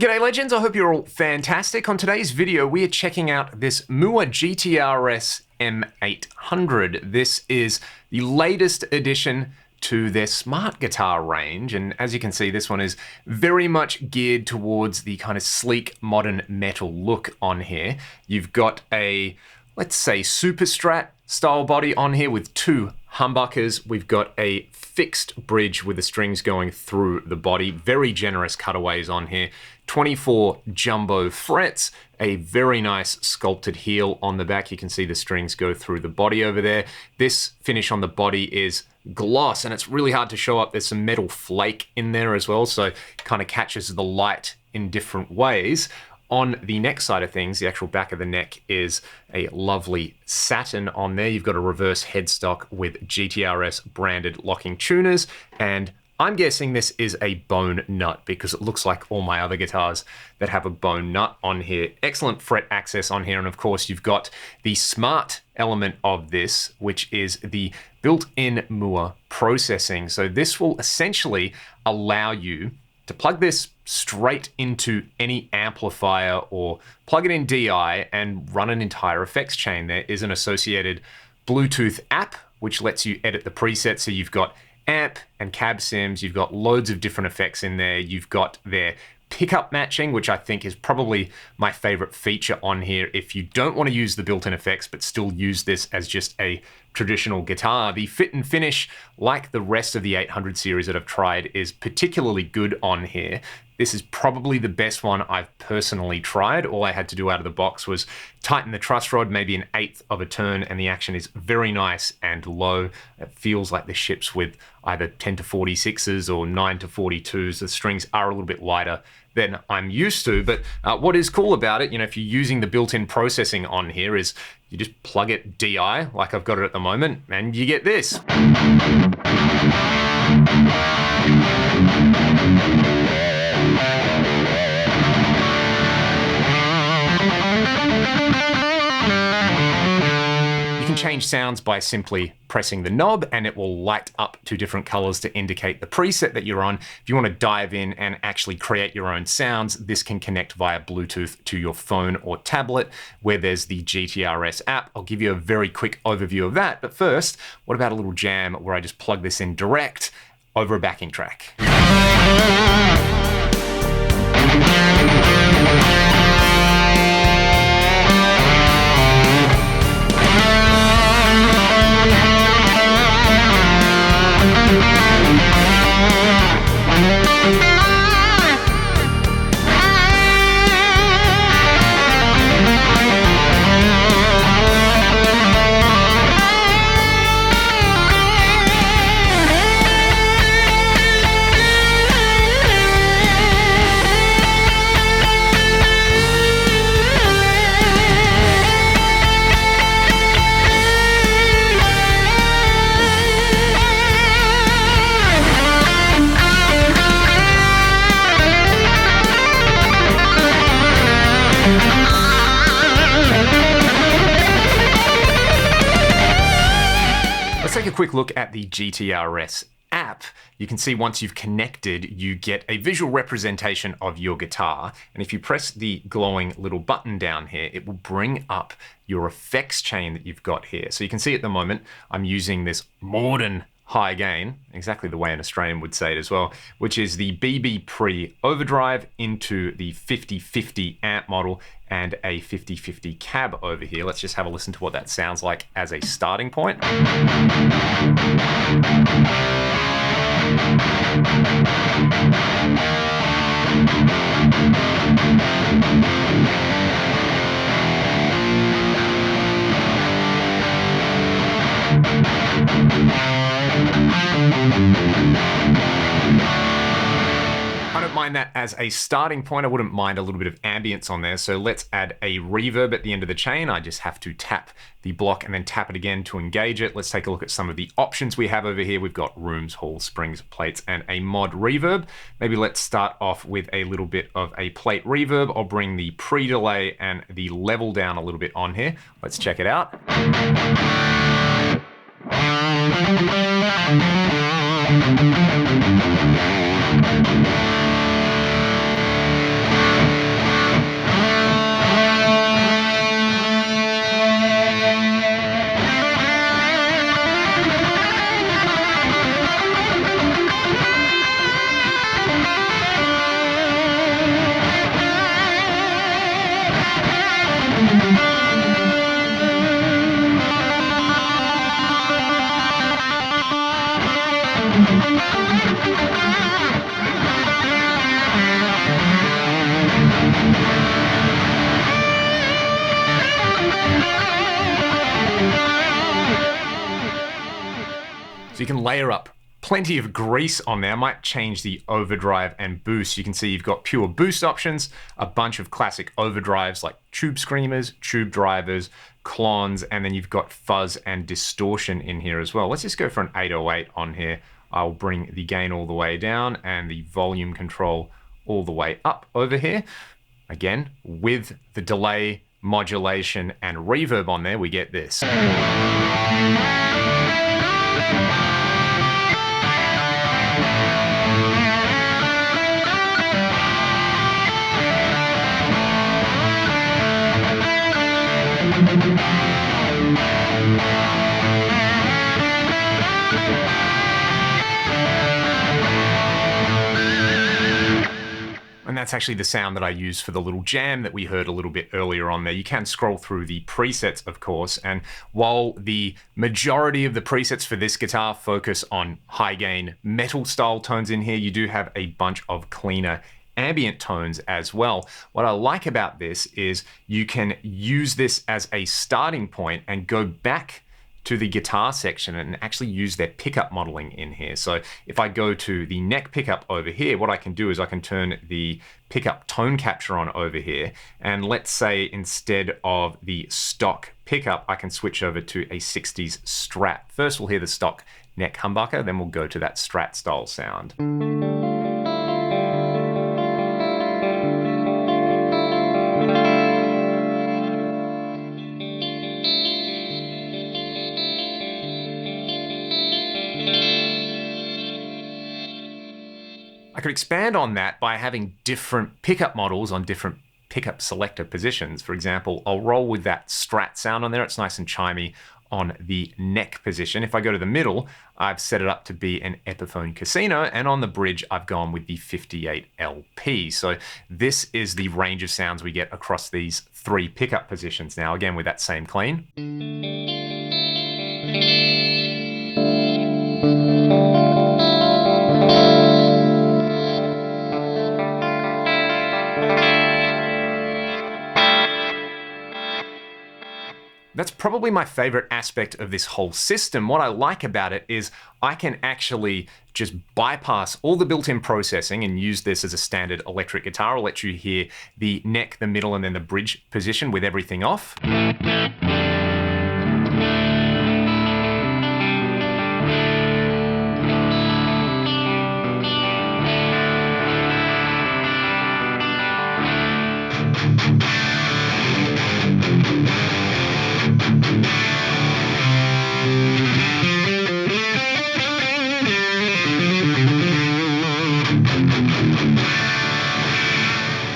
G'day legends, I hope you're all fantastic. On today's video, we are checking out this Mooer GTRS M800. This is the latest addition to their smart guitar range, and as you can see, this one is very much geared towards the kind of sleek modern metal look on here. You've got a, let's say, super strat style body on here with two humbuckers. We've got a fixed bridge with the strings going through the body. Very generous cutaways on here. 24 jumbo frets, a very nice sculpted heel on the back. You can see the strings go through the body over there. This finish on the body is gloss, and it's really hard to show up. There's some metal flake in there as well, so it kind of catches the light in different ways. On the neck side of things, the actual back of the neck is a lovely satin on there. You've got a reverse headstock with GTRS branded locking tuners, and I'm guessing this is a bone nut because it looks like all my other guitars that have a bone nut on here. Excellent fret access on here, and of course you've got the smart element of this, which is the built-in Mooer processing. So this will essentially allow you to plug this straight into any amplifier or plug it in DI and run an entire effects chain. There is an associated Bluetooth app which lets you edit the presets, so you've got amp and cab sims, you've got loads of different effects in there. You've got their pickup matching, which I think is probably my favorite feature on here. If you don't want to use the built-in effects but still use this as just a traditional guitar, the fit and finish, like the rest of the 800 series that I've tried, is particularly good on here. This is probably the best one I've personally tried. All I had to do out of the box was tighten the truss rod maybe an eighth of a turn, and the action is very nice and low. It feels like the ships with either 10 to 46s or 9 to 42s. The strings are a little bit lighter than I'm used to, but what is cool about it, if you're using the built-in processing on here, is you just plug it DI, like I've got it at the moment, and you get this. You can change sounds by simply pressing the knob, and it will light up two different colors to indicate the preset that you're on. If you want to dive in and actually create your own sounds, this can connect via Bluetooth to your phone or tablet, where there's the GTRS app. I'll give you a very quick overview of that, but first, what about a little jam where I just plug this in direct over a backing track? Let's take a quick look at the GTRS app. You can see once you've connected, you get a visual representation of your guitar. And if you press the glowing little button down here, it will bring up your effects chain that you've got here. So you can see at the moment, I'm using this modern high gain, exactly the way an Australian would say it as well, which is the BB Pre overdrive into the 5050 amp model and a 5050 cab over here. Let's just have a listen to what that sounds like as a starting point. I don't mind that as a starting point. I wouldn't mind a little bit of ambience on there. So let's add a reverb at the end of the chain. I just have to tap the block and then tap it again to engage it. Let's take a look at some of the options we have over here. We've got rooms, halls, springs, plates, and a mod reverb. Maybe let's start off with a little bit of a plate reverb. I'll bring the pre-delay and the level down a little bit on here. Let's check it out. you can layer up plenty of grease on there. I might change the overdrive and boost. You can see you've got pure boost options, a bunch of classic overdrives like tube screamers, tube drivers, clones, and then you've got fuzz and distortion in here as well. Let's just go for an 808 on here. I'll bring the gain all the way down and the volume control all the way up over here. Again, with the delay, modulation, and reverb on there, we get this. And that's actually the sound that I use for the little jam that we heard a little bit earlier on there. You can scroll through the presets, of course, and while the majority of the presets for this guitar focus on high gain metal style tones in here, you do have a bunch of cleaner ambient tones as well. What I like about this is you can use this as a starting point and go back to the guitar section and actually use their pickup modeling in here. So if I go to the neck pickup over here, what I can do is I can turn the pickup tone capture on over here. And let's say instead of the stock pickup, I can switch over to a 60s Strat. First we'll hear the stock neck humbucker, then we'll go to that Strat style sound. I could expand on that by having different pickup models on different pickup selector positions. For example, I'll roll with that Strat sound on there. It's nice and chimey on the neck position. If I go to the middle, I've set it up to be an Epiphone Casino, and on the bridge, I've gone with the 58 LP. So this is the range of sounds we get across these three pickup positions now, again with that same clean. That's probably my favorite aspect of this whole system. What I like about it is I can actually just bypass all the built-in processing and use this as a standard electric guitar. I'll let you hear the neck, the middle, and then the bridge position with everything off.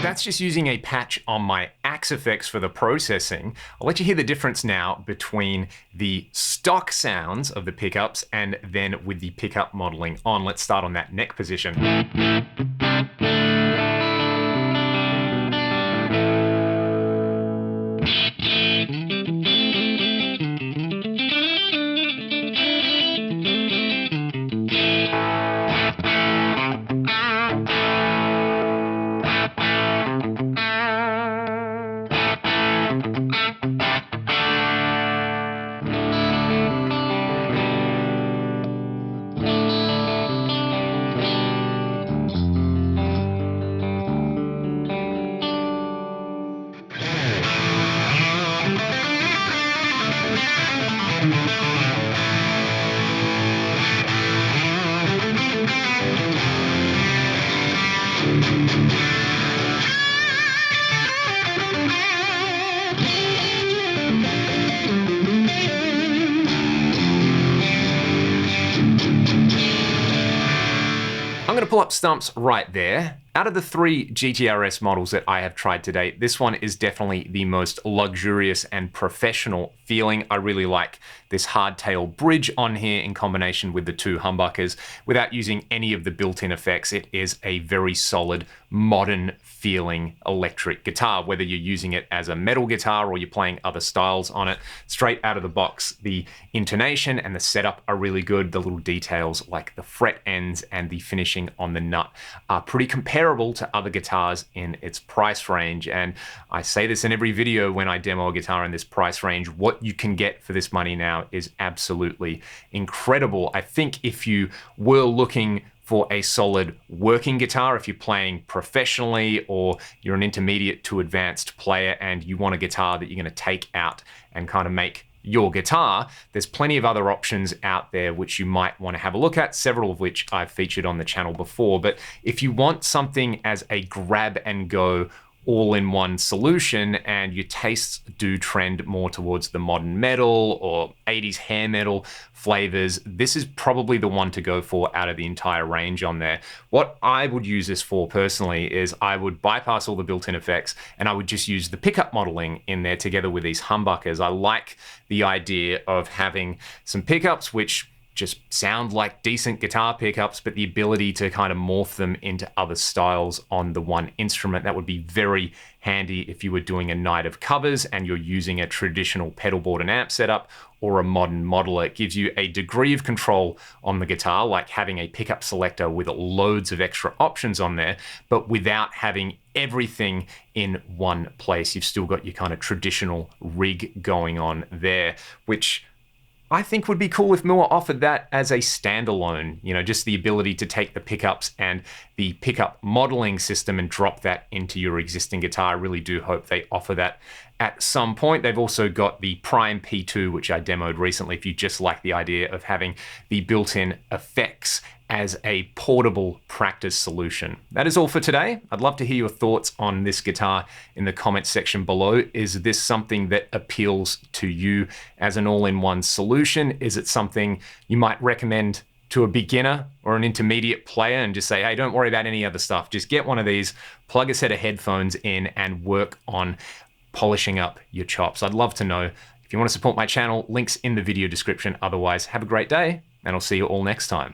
That's just using a patch on my Axe effects for the processing. I'll let you hear the difference now between the stock sounds of the pickups and then with the pickup modeling on. Let's start on that neck position. I'm going to pull up stumps right there. Out of the three GTRS models that I have tried to date, this one is definitely the most luxurious and professional feeling. I really like this hardtail bridge on here in combination with the two humbuckers. Without using any of the built-in effects, it is a very solid, modern feeling electric guitar, whether you're using it as a metal guitar or you're playing other styles on it. Straight out of the box, the intonation and the setup are really good. The little details like the fret ends and the finishing on the nut are pretty comparable to other guitars in its price range. And I say this in every video when I demo a guitar in this price range, what what you can get for this money now is absolutely incredible. I think if you were looking for a solid working guitar, if you're playing professionally or you're an intermediate to advanced player and you want a guitar that you're going to take out and kind of make your guitar, there's plenty of other options out there which you might want to have a look at, several of which I've featured on the channel before. But if you want something as a grab and go all-in-one solution and your tastes do trend more towards the modern metal or 80s hair metal flavors, this is probably the one to go for out of the entire range on there. What I would use this for personally is I would bypass all the built-in effects and I would just use the pickup modeling in there together with these humbuckers. I like the idea of having some pickups which just sound like decent guitar pickups, but the ability to kind of morph them into other styles on the one instrument. That would be very handy if you were doing a night of covers and you're using a traditional pedal board and amp setup or a modern modeler. It gives you a degree of control on the guitar, like having a pickup selector with loads of extra options on there, but without having everything in one place. You've still got your kind of traditional rig going on there, which I think would be cool if Mooer offered that as a standalone, you know, just the ability to take the pickups and the pickup modeling system and drop that into your existing guitar. I really do hope they offer that at some point. They've also got the Prime P2, which I demoed recently, if you just like the idea of having the built-in effects as a portable practice solution. That is all for today. I'd love to hear your thoughts on this guitar in the comments section below. Is this something that appeals to you as an all-in-one solution? Is it something you might recommend to a beginner or an intermediate player and just say, hey, don't worry about any other stuff. Just get one of these, plug a set of headphones in and work on polishing up your chops. I'd love to know. If you want to support my channel, links in the video description. Otherwise, have a great day and I'll see you all next time.